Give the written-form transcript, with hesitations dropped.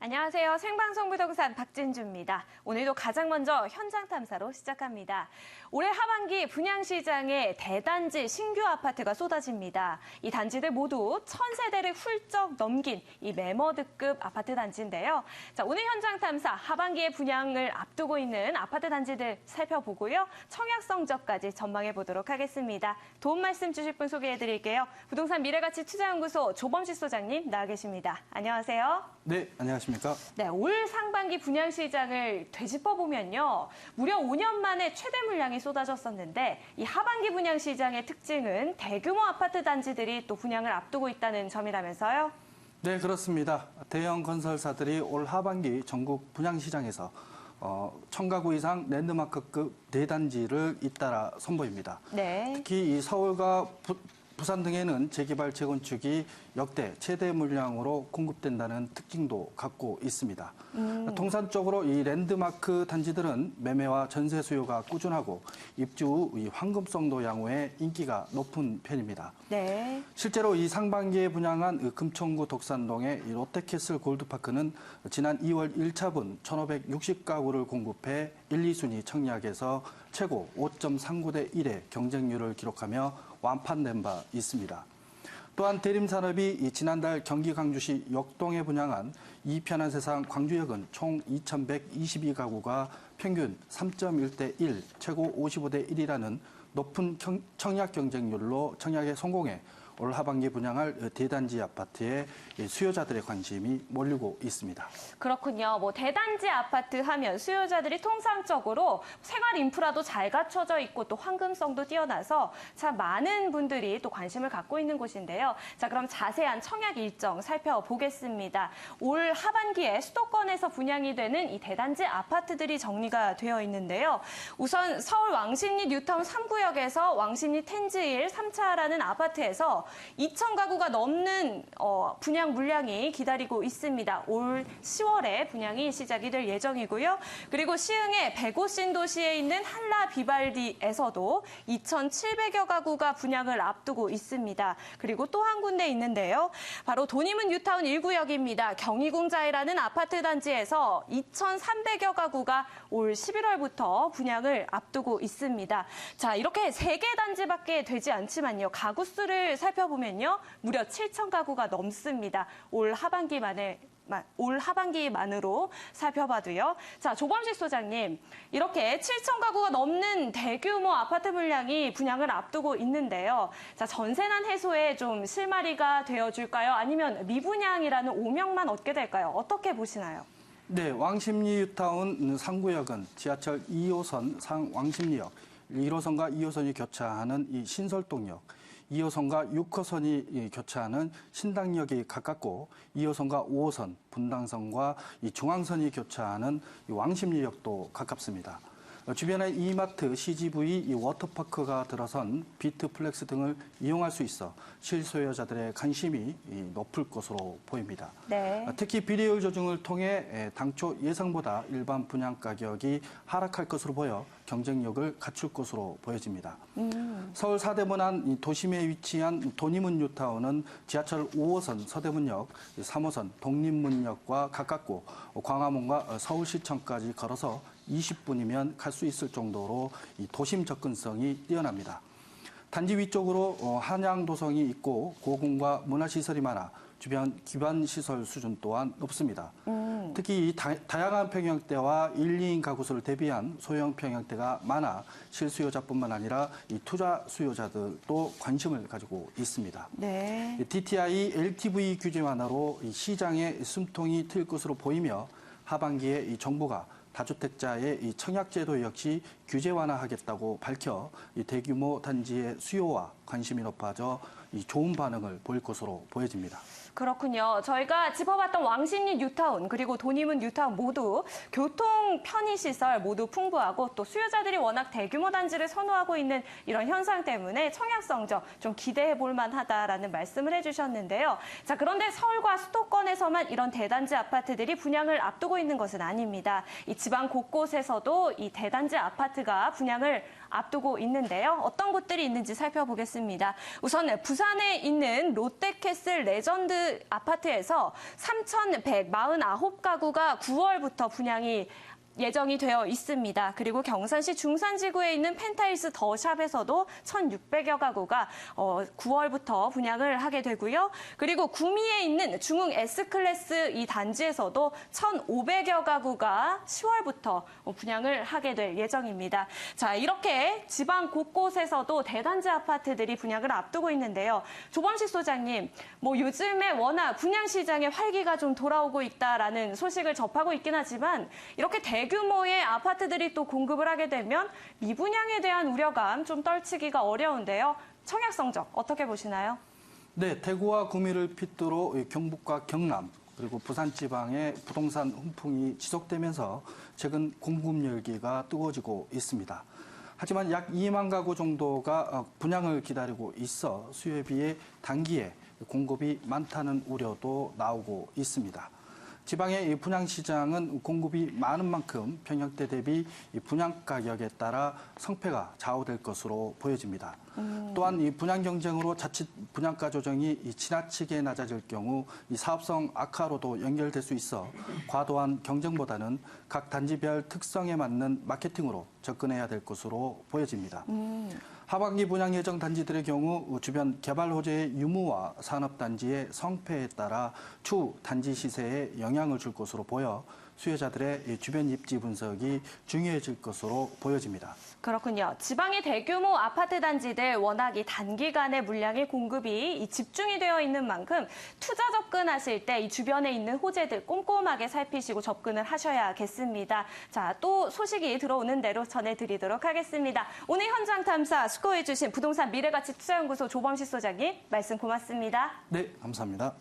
안녕하세요. 생방송 부동산 박진주입니다. 오늘도 가장 먼저 현장 탐사로 시작합니다. 올해 하반기 분양시장에 대단지 신규 아파트가 쏟아집니다. 이 단지들 모두 1000세대를 훌쩍 넘긴 이 매머드급 아파트 단지인데요. 자, 오늘 현장 탐사 하반기에 분양을 앞두고 있는 아파트 단지들 살펴보고요. 청약 성적까지 전망해 보도록 하겠습니다. 도움 말씀 주실 분 소개해 드릴게요. 부동산 미래가치 투자연구소 조범식 소장님 나와 계십니다. 안녕하세요. 네, 안녕하십니까? 네, 올 상반기 분양시장을 되짚어보면요. 무려 5년 만에 최대 물량이 쏟아졌었는데 이 하반기 분양시장의 특징은 대규모 아파트 단지들이 또 분양을 앞두고 있다는 점이라면서요? 네, 그렇습니다. 대형 건설사들이 올 하반기 전국 분양시장에서 1000가구 이상 랜드마크급 대단지를 잇따라 선보입니다. 네. 특히 이 서울과 부산 등에는 재개발, 재건축이 역대 최대 물량으로 공급된다는 특징도 갖고 있습니다. 통상적으로 이 랜드마크 단지들은 매매와 전세 수요가 꾸준하고 입주 후 황금성도 양호에 인기가 높은 편입니다. 네. 실제로 이 상반기에 분양한 금천구 독산동의 이 롯데캐슬 골드파크는 지난 2월 1차분 1560가구를 공급해 1, 2순위 청약에서 최고 5.39대 1의 경쟁률을 기록하며 완판된 바 있습니다. 또한 대림산업이 지난달 경기 광주시 역동에 분양한 이편한 세상 광주역은 총 2122가구가 평균 3.1대 1, 최고 55대 1이라는 높은 청약 경쟁률로 청약에 성공해 올 하반기 분양할 대단지 아파트에 수요자들의 관심이 몰리고 있습니다. 그렇군요. 대단지 아파트 하면 수요자들이 통상적으로 생활 인프라도 잘 갖춰져 있고 또 황금성도 뛰어나서 참 많은 분들이 또 관심을 갖고 있는 곳인데요. 자, 그럼 자세한 청약 일정 살펴보겠습니다. 올 하반기에 수도권에서 분양이 되는 이 대단지 아파트들이 정리가 되어 있는데요. 우선 서울 왕십리 뉴타운 3구역에서 왕십리 텐즈힐 3차라는 아파트에서 2,000가구가 넘는 분양 물량이 기다리고 있습니다. 올 10월에 분양이 시작이 될 예정이고요. 그리고 시흥의 백오 신도시에 있는 한라 비발디에서도 2,700여 가구가 분양을 앞두고 있습니다. 그리고 또 한 군데 있는데요. 바로 도림은 뉴타운 1구역입니다. 경희궁자이라는 아파트 단지에서 2,300여 가구가 올 11월부터 분양을 앞두고 있습니다. 자, 이렇게 3개 단지밖에 되지 않지만요. 가구 수를 살펴보면요. 무려 7,000가구가 넘습니다. 올 하반기만으로 살펴봐도요. 자, 조범식 소장님, 이렇게 7,000가구가 넘는 대규모 아파트 물량이 분양을 앞두고 있는데요. 자, 전세난 해소에 좀 실마리가 되어줄까요? 아니면 미분양이라는 오명만 얻게 될까요? 어떻게 보시나요? 네, 왕십리 뉴타운 3구역은 지하철 2호선 상왕십리역, 1호선과 2호선이 교차하는 이 신설동역, 2호선과 6호선이 교차하는 신당역이 가깝고 2호선과 5호선, 분당선과 이 중앙선이 교차하는 이 왕십리역도 가깝습니다. 주변에 이마트, CGV, 이 워터파크가 들어선 비트플렉스 등을 이용할 수 있어 실소유자들의 관심이 높을 것으로 보입니다. 네. 특히 비례율 조정을 통해 당초 예상보다 일반 분양 가격이 하락할 것으로 보여 경쟁력을 갖출 것으로 보여집니다. 서울 사대문 안 도심에 위치한 도림은 뉴타운은 지하철 5호선 서대문역, 3호선 독립문역과 가깝고 광화문과 서울시청까지 걸어서 20분이면 갈 수 있을 정도로 이 도심 접근성이 뛰어납니다. 단지 위쪽으로 한양도성이 있고 고궁과 문화시설이 많아 주변 기반시설 수준 또한 높습니다. 특히 이 다양한 평형대와 1, 2인 가구수를 대비한 소형 평형대가 많아 실수요자뿐만 아니라 이 투자 수요자들도 관심을 가지고 있습니다. 네. DTI, LTV 규제 완화로 이 시장에 숨통이 트일 것으로 보이며 하반기에 이 정부가 다주택자의 이 청약제도 역시 규제 완화하겠다고 밝혀 이 대규모 단지의 수요와 관심이 높아져 이 좋은 반응을 보일 것으로 보여집니다. 그렇군요. 저희가 짚어봤던 왕십리 뉴타운 그리고 도림은 뉴타운 모두 교통 편의시설 모두 풍부하고 또 수요자들이 워낙 대규모 단지를 선호하고 있는 이런 현상 때문에 청약 성적 좀 기대해 볼 만하다라는 말씀을 해주셨는데요. 자, 그런데 서울과 수도권에서만 이런 대단지 아파트들이 분양을 앞두고 있는 것은 아닙니다. 이 지방 곳곳에서도 이 대단지 아파트가 분양을 앞두고 있는데요. 어떤 곳들이 있는지 살펴보겠습니다. 우선 부산에 있는 롯데캐슬 레전드 아파트에서 3,149가구가 9월부터 분양이 예정이 되어 있습니다. 그리고 경산시 중산지구에 있는 펜타일스 더샵에서도 1,600여 가구가 9월부터 분양을 하게 되고요. 그리고 구미에 있는 중흥 S클래스 이 단지에서도 1,500여 가구가 10월부터 분양을 하게 될 예정입니다. 자, 이렇게 지방 곳곳에서도 대단지 아파트들이 분양을 앞두고 있는데요. 조범식 소장님, 요즘에 워낙 분양 시장에 활기가 좀 돌아오고 있다라는 소식을 접하고 있긴 하지만 이렇게 대규모의 아파트들이 또 공급을 하게 되면 미분양에 대한 우려감 좀 떨치기가 어려운데요. 청약 성적 어떻게 보시나요? 네, 대구와 구미를 핏대로 경북과 경남 그리고 부산 지방의 부동산 훈풍이 지속되면서 최근 공급 열기가 뜨거워지고 있습니다. 하지만 약 2만 가구 정도가 분양을 기다리고 있어 수요에 비해 단기에 공급이 많다는 우려도 나오고 있습니다. 지방의 분양 시장은 공급이 많은 만큼 평형대 대비 분양 가격에 따라 성패가 좌우될 것으로 보여집니다. 또한 이 분양 경쟁으로 자칫 분양가 조정이 지나치게 낮아질 경우 이 사업성 악화로도 연결될 수 있어 과도한 경쟁보다는 각 단지별 특성에 맞는 마케팅으로 접근해야 될 것으로 보여집니다. 하반기 분양 예정 단지들의 경우 주변 개발 호재의 유무와 산업단지의 성패에 따라 추후 단지 시세에 영향을 줄 것으로 보여 수요자들의 주변 입지 분석이 중요해질 것으로 보여집니다. 그렇군요. 지방의 대규모 아파트 단지들 워낙 이 단기간에 물량의 공급이 집중이 되어 있는 만큼 투자 접근하실 때 이 주변에 있는 호재들 꼼꼼하게 살피시고 접근을 하셔야겠습니다. 자, 또 소식이 들어오는 대로 전해드리도록 하겠습니다. 오늘 현장 탐사 수고해주신 부동산 미래가치 투자연구소 조범식 소장님 말씀 고맙습니다. 네, 감사합니다.